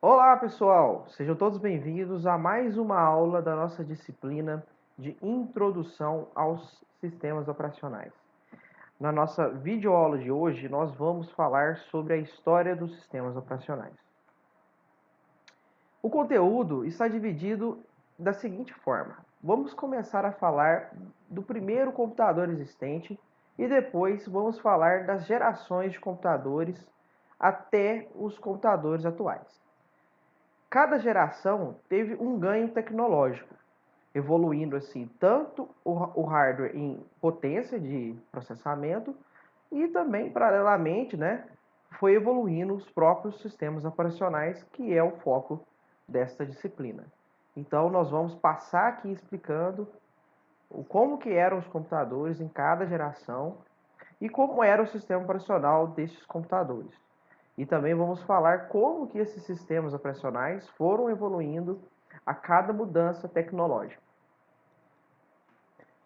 Olá, pessoal! Sejam todos bem-vindos a mais uma aula da nossa disciplina de Introdução aos Sistemas Operacionais. Na nossa videoaula de hoje, nós vamos falar sobre a história dos sistemas operacionais. O conteúdo está dividido da seguinte forma: vamos começar a falar do primeiro computador existente e depois vamos falar das gerações de computadores até os computadores atuais. Cada geração teve um ganho tecnológico, evoluindo assim tanto o hardware em potência de processamento e também paralelamente, foi evoluindo os próprios sistemas operacionais, que é o foco desta disciplina. Então nós vamos passar aqui explicando como que eram os computadores em cada geração e como era o sistema operacional desses computadores. E também vamos falar como que esses sistemas operacionais foram evoluindo a cada mudança tecnológica.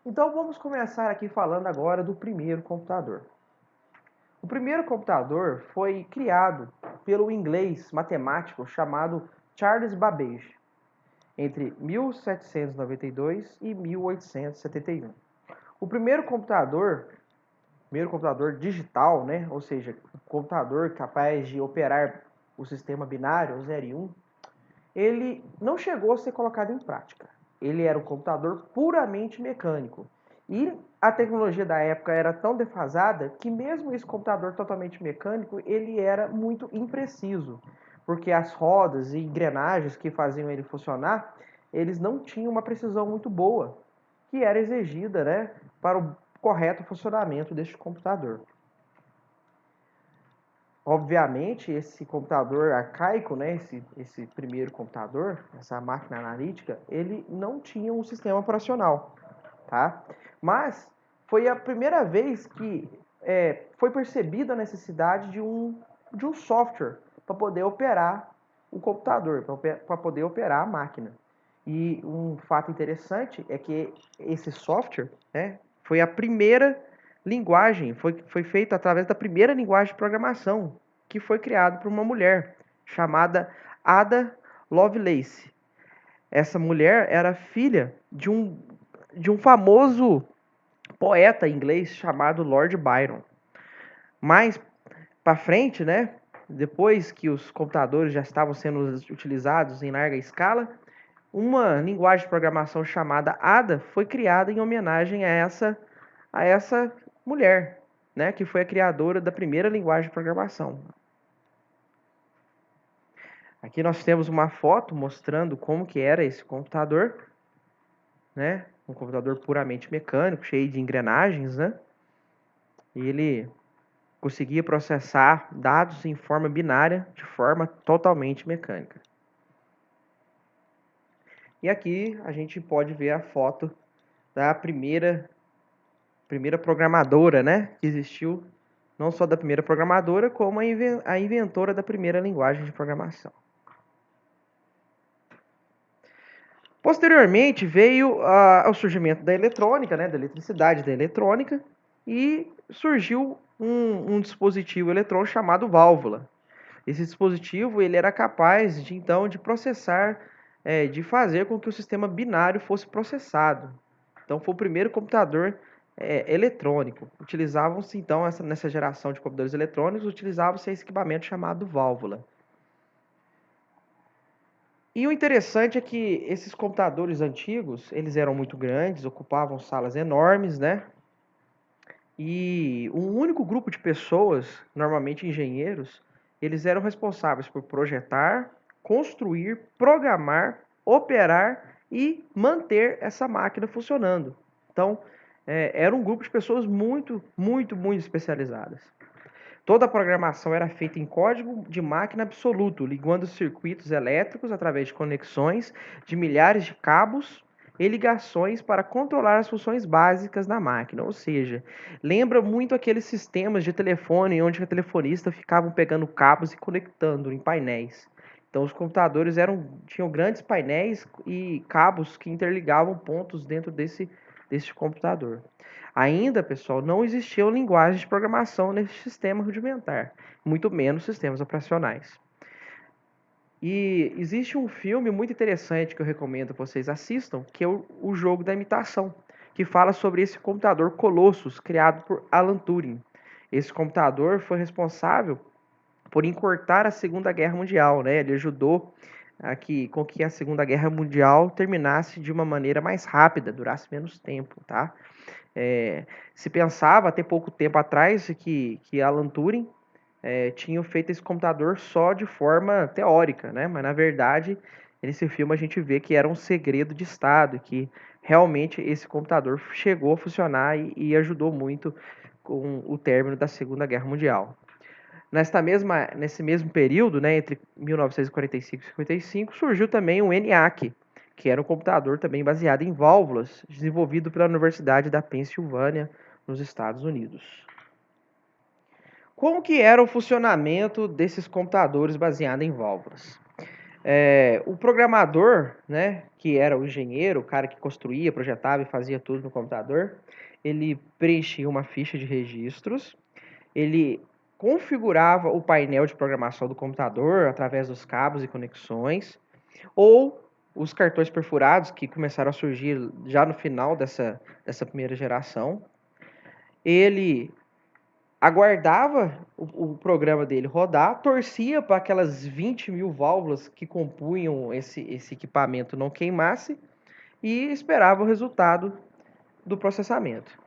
Então vamos começar aqui falando agora do primeiro computador. O primeiro computador foi criado pelo inglês matemático chamado Charles Babbage, entre 1792 e 1871. O primeiro computador digital, ou seja, um computador capaz de operar o sistema binário 0 e 1, ele não chegou a ser colocado em prática. Ele era um computador puramente mecânico. E a tecnologia da época era tão defasada que mesmo esse computador totalmente mecânico, ele era muito impreciso, porque as rodas e engrenagens que faziam ele funcionar, eles não tinham uma precisão muito boa, que era exigida, para o correto funcionamento deste computador. Obviamente, esse computador arcaico, esse primeiro computador, essa máquina analítica, ele não tinha um sistema operacional, tá? Mas foi a primeira vez que foi percebida a necessidade de um software para poder operar o computador, para poder operar a máquina. E um fato interessante é que esse software, foi a primeira linguagem, foi feito através da primeira linguagem de programação, que foi criada por uma mulher chamada Ada Lovelace. Essa mulher era filha de um famoso poeta inglês chamado Lord Byron. Mais para frente, depois que os computadores já estavam sendo utilizados em larga escala, uma linguagem de programação chamada Ada foi criada em homenagem a essa mulher, que foi a criadora da primeira linguagem de programação. Aqui nós temos uma foto mostrando como que era esse computador, um computador puramente mecânico, cheio de engrenagens, E ele conseguia processar dados em forma binária, de forma totalmente mecânica. E aqui a gente pode ver a foto da primeira programadora, que existiu, não só da primeira programadora, como a inventora da primeira linguagem de programação. Posteriormente veio o surgimento da eletrônica, da eletricidade, da eletrônica, e surgiu um dispositivo eletrônico chamado válvula. Esse dispositivo ele era capaz de processar, de fazer com que o sistema binário fosse processado. Então foi o primeiro computador eletrônico. Utilizavam-se então nessa geração de computadores eletrônicos, utilizava-se esse equipamento chamado válvula. E o interessante é que esses computadores antigos, eles eram muito grandes, ocupavam salas enormes, E um único grupo de pessoas, normalmente engenheiros, eles eram responsáveis por projetar, construir, programar, operar e manter essa máquina funcionando. Então, era um grupo de pessoas muito, muito, muito especializadas. Toda a programação era feita em código de máquina absoluto, ligando circuitos elétricos através de conexões de milhares de cabos e ligações para controlar as funções básicas da máquina. Ou seja, lembra muito aqueles sistemas de telefone onde o telefonista ficava pegando cabos e conectando em painéis. Então os computadores tinham grandes painéis e cabos que interligavam pontos dentro desse computador. Ainda, pessoal, não existiam linguagens de programação nesse sistema rudimentar, muito menos sistemas operacionais. E existe um filme muito interessante que eu recomendo que vocês assistam, que é o Jogo da Imitação, que fala sobre esse computador Colossus, criado por Alan Turing. Esse computador foi responsável por encurtar a Segunda Guerra Mundial, né? Ele ajudou com que a Segunda Guerra Mundial terminasse de uma maneira mais rápida, durasse menos tempo, tá? Se pensava até pouco tempo atrás que Alan Turing tinham feito esse computador só de forma teórica, né? Mas na verdade, nesse filme a gente vê que era um segredo de Estado, que realmente esse computador chegou a funcionar e ajudou muito com o término da Segunda Guerra Mundial. Nesse mesmo período, né, entre 1945 e 55, surgiu também o ENIAC, que era um computador também baseado em válvulas, desenvolvido pela Universidade da Pensilvânia, nos Estados Unidos. Como que era o funcionamento desses computadores baseados em válvulas? O programador, né, que era o engenheiro, o cara que construía, projetava e fazia tudo no computador, ele preenchia uma ficha de registros, ele configurava o painel de programação do computador através dos cabos e conexões, ou os cartões perfurados que começaram a surgir já no final dessa primeira geração. Ele aguardava o programa dele rodar, torcia para aquelas 20 mil válvulas que compunham esse equipamento não queimasse e esperava o resultado do processamento.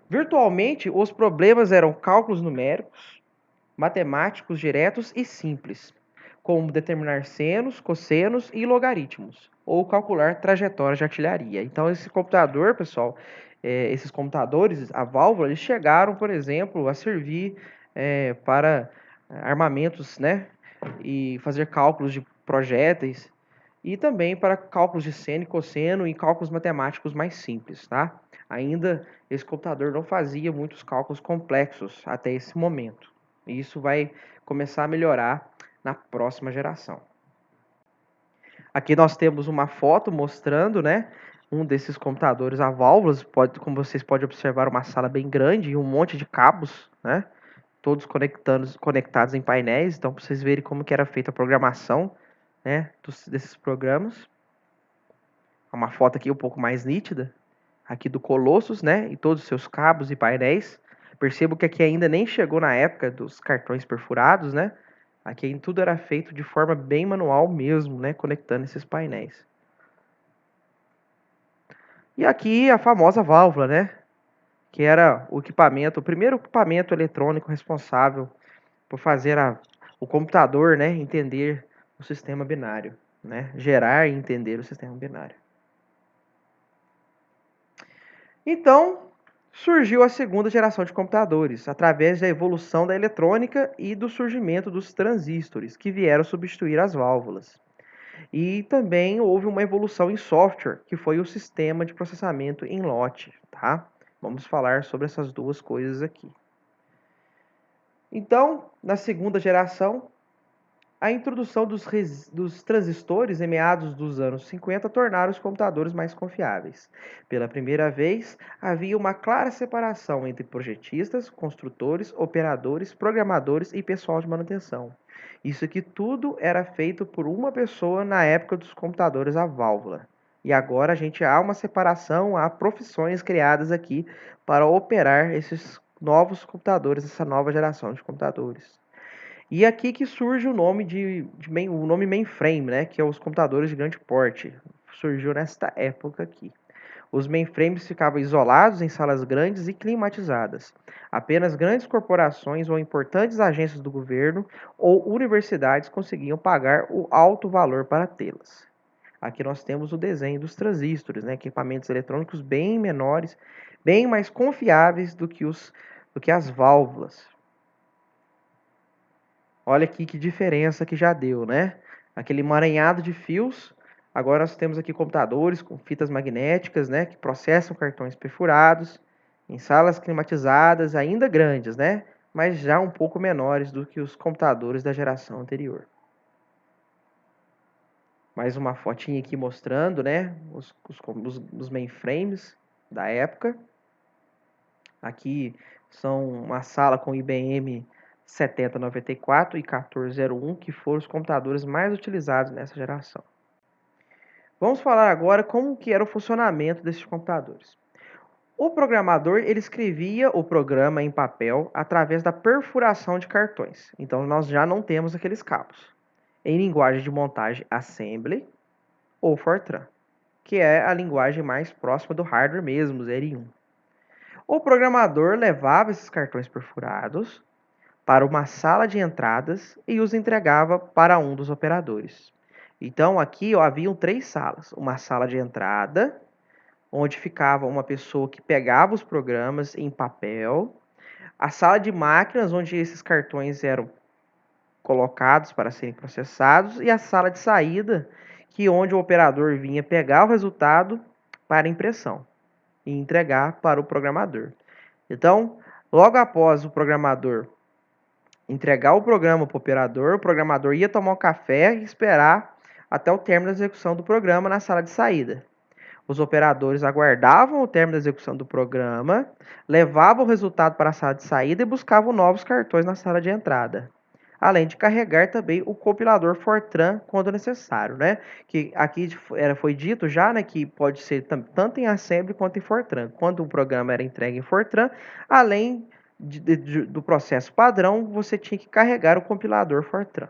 Virtualmente, os problemas eram cálculos numéricos, matemáticos diretos e simples, como determinar senos, cossenos e logaritmos, ou calcular trajetórias de artilharia. Então, esse computador, pessoal, esses computadores, a válvula, eles chegaram, por exemplo, a servir para armamentos, né, e fazer cálculos de projéteis, e também para cálculos de seno e cosseno e cálculos matemáticos mais simples, tá? Ainda esse computador não fazia muitos cálculos complexos até esse momento. E isso vai começar a melhorar na próxima geração. Aqui nós temos uma foto mostrando, né, um desses computadores a válvulas. Como vocês podem observar, uma sala bem grande e um monte de cabos, né, todos conectados em painéis. Então, para vocês verem como que era feita a programação, né, desses programas. Uma foto aqui um pouco mais nítida, aqui do Colossus, né, e todos os seus cabos e painéis. Percebo que aqui ainda nem chegou na época dos cartões perfurados, né? Aqui tudo era feito de forma bem manual mesmo, né, conectando esses painéis. E aqui a famosa válvula, né, que era o primeiro equipamento eletrônico responsável por fazer o computador, né, entender o sistema binário, né, gerar e entender o sistema binário. Então, surgiu a segunda geração de computadores, através da evolução da eletrônica e do surgimento dos transistores, que vieram substituir as válvulas. E também houve uma evolução em software, que foi o sistema de processamento em lote, tá? Vamos falar sobre essas duas coisas aqui. Então, na segunda geração, a introdução dos transistores em meados dos anos 50 tornaram os computadores mais confiáveis. Pela primeira vez, havia uma clara separação entre projetistas, construtores, operadores, programadores e pessoal de manutenção. Isso aqui tudo era feito por uma pessoa na época dos computadores a válvula. E agora a gente há uma separação, há profissões criadas aqui para operar esses novos computadores, essa nova geração de computadores. E aqui que surge o nome o nome mainframe, né, que é os computadores de grande porte. Surgiu nesta época aqui. Os mainframes ficavam isolados em salas grandes e climatizadas. Apenas grandes corporações ou importantes agências do governo ou universidades conseguiam pagar o alto valor para tê-las. Aqui nós temos o desenho dos transistores, né, equipamentos eletrônicos bem menores, bem mais confiáveis do que as válvulas. Olha aqui que diferença que já deu, né? Aquele emaranhado de fios. Agora nós temos aqui computadores com fitas magnéticas, né, que processam cartões perfurados em salas climatizadas, ainda grandes, né, mas já um pouco menores do que os computadores da geração anterior. Mais uma fotinha aqui mostrando, né, os mainframes da época. Aqui são uma sala com IBM 7094 e 1401, que foram os computadores mais utilizados nessa geração. Vamos falar agora como que era o funcionamento desses computadores. O programador ele escrevia o programa em papel através da perfuração de cartões. Então nós já não temos aqueles cabos. Em linguagem de montagem Assembly ou Fortran, que é a linguagem mais próxima do hardware mesmo, ZR1. O programador levava esses cartões perfurados para uma sala de entradas e os entregava para um dos operadores. Então aqui haviam 3 salas. Uma sala de entrada, onde ficava uma pessoa que pegava os programas em papel, a sala de máquinas, onde esses cartões eram colocados para serem processados, e a sala de saída, que onde o operador vinha pegar o resultado para impressão e entregar para o programador. Então, logo após o programador entregar o programa para o programador ia tomar um café e esperar até o término da execução do programa na sala de saída. Os operadores aguardavam o término da execução do programa, levavam o resultado para a sala de saída e buscavam novos cartões na sala de entrada. Além de carregar também o compilador Fortran quando necessário, né? Que aqui foi dito já, né, que pode ser tanto em Assembly quanto em Fortran. Quando o programa era entregue em Fortran, além do processo padrão, você tinha que carregar o compilador Fortran.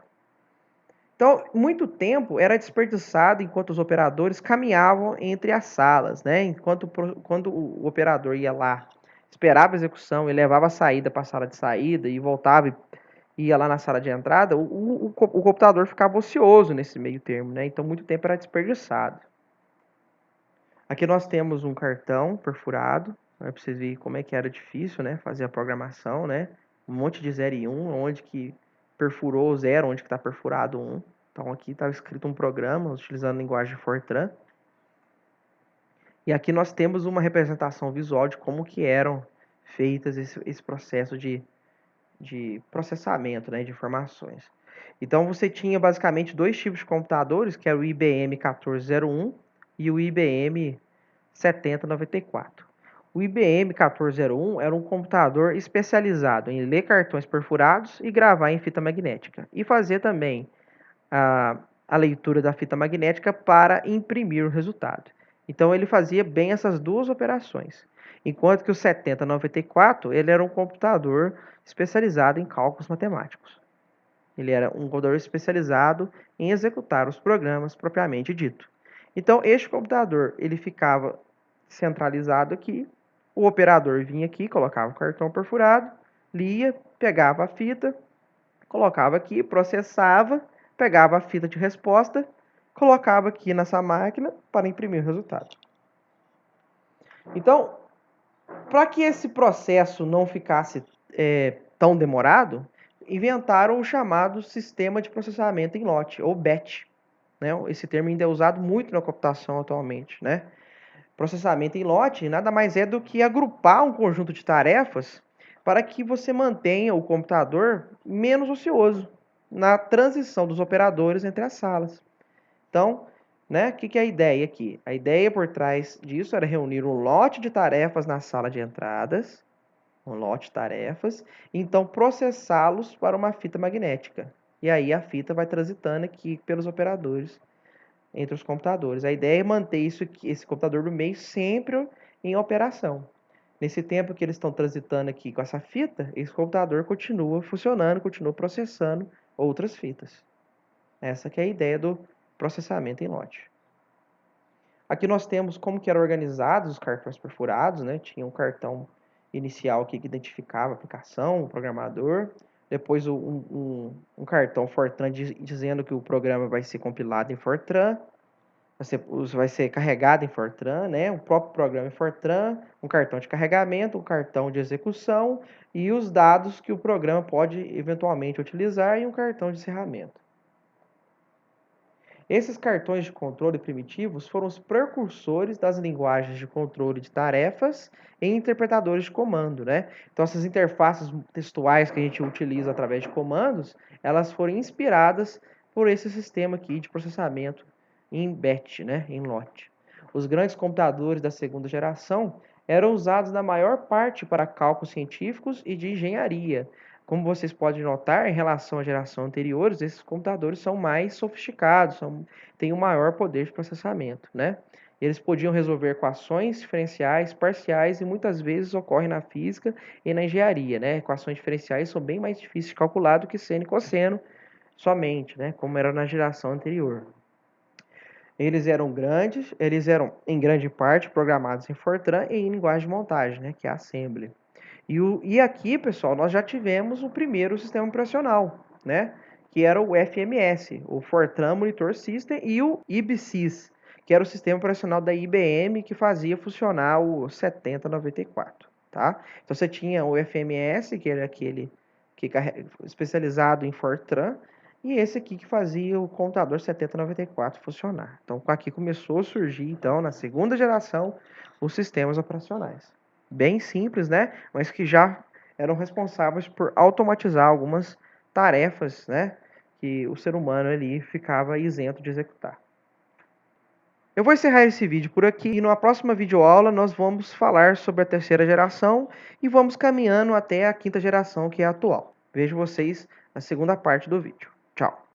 Então, muito tempo era desperdiçado enquanto os operadores caminhavam entre as salas, né? Quando o operador ia lá, esperava a execução e levava a saída para a sala de saída e voltava e ia lá na sala de entrada, o computador ficava ocioso nesse meio termo, né? Então, muito tempo era desperdiçado. Aqui nós temos um cartão perfurado, né, para vocês verem como é que era difícil, né? Fazer a programação, né? Um monte de 0 e 1, onde que perfurou o 0, onde que está perfurado 1. Então aqui estava escrito um programa utilizando a linguagem Fortran. E aqui nós temos uma representação visual de como que eram feitas esse processo de processamento, né, de informações. Então você tinha basicamente 2 tipos de computadores, que era o IBM 1401 e o IBM 7094. O IBM 1401 era um computador especializado em ler cartões perfurados e gravar em fita magnética, e fazer também a leitura da fita magnética para imprimir o resultado. Então ele fazia bem essas duas operações. Enquanto que o 7094 ele era um computador especializado em cálculos matemáticos. Ele era um computador especializado em executar os programas propriamente dito. Então este computador ele ficava centralizado aqui. O operador vinha aqui, colocava o cartão perfurado, lia, pegava a fita, colocava aqui, processava, pegava a fita de resposta, colocava aqui nessa máquina para imprimir o resultado. Então, para que esse processo não ficasse tão demorado, inventaram o chamado sistema de processamento em lote, ou BET. Né? Esse termo ainda é usado muito na computação atualmente. Né? Processamento em lote nada mais é do que agrupar um conjunto de tarefas para que você mantenha o computador menos ocioso na transição dos operadores entre as salas. Então, né, o que é a ideia aqui? A ideia por trás disso era reunir um lote de tarefas na sala de entradas, um lote de tarefas, e então processá-los para uma fita magnética. E aí a fita vai transitando aqui pelos operadores entre os computadores. A ideia é manter esse computador do meio sempre em operação. Nesse tempo que eles estão transitando aqui com essa fita, esse computador continua funcionando, continua processando outras fitas. Essa que é a ideia do processamento em lote. Aqui nós temos como que eram organizados os cartões perfurados, né? Tinha um cartão inicial aqui que identificava a aplicação, o programador. Depois um cartão Fortran dizendo que o programa vai ser compilado em Fortran. Vai ser carregado em Fortran, né? O próprio programa em Fortran, um cartão de carregamento, um cartão de execução e os dados que o programa pode eventualmente utilizar e um cartão de encerramento. Esses cartões de controle primitivos foram os precursores das linguagens de controle de tarefas e interpretadores de comando, né? Então essas interfaces textuais que a gente utiliza através de comandos, elas foram inspiradas por esse sistema aqui de processamento em BET, né, em lote. Os grandes computadores da segunda geração eram usados na maior parte para cálculos científicos e de engenharia, Como vocês podem notar, em relação à geração anterior, esses computadores são mais sofisticados, têm um maior poder de processamento, né? Eles podiam resolver equações diferenciais, parciais e muitas vezes ocorrem na física e na engenharia, né? Equações diferenciais são bem mais difíceis de calcular do que seno e cosseno somente, né? Como era na geração anterior. Eles eram grandes, eles eram em grande parte programados em Fortran e em linguagem de montagem, né? Que é Assembly. E aqui, pessoal, nós já tivemos o primeiro sistema operacional, né? Que era o FMS, o Fortran Monitor System, e o IBSys, que era o sistema operacional da IBM que fazia funcionar o 7094, tá? Então você tinha o FMS, que era aquele que especializado em Fortran, e esse aqui que fazia o computador 7094 funcionar. Então aqui começou a surgir, então, na segunda geração, os sistemas operacionais. Bem simples, né? Mas que já eram responsáveis por automatizar algumas tarefas, né? Que o ser humano ali ficava isento de executar. Eu vou encerrar esse vídeo por aqui e na próxima videoaula nós vamos falar sobre a terceira geração e vamos caminhando até a quinta geração, que é a atual. Vejo vocês na segunda parte do vídeo. Tchau!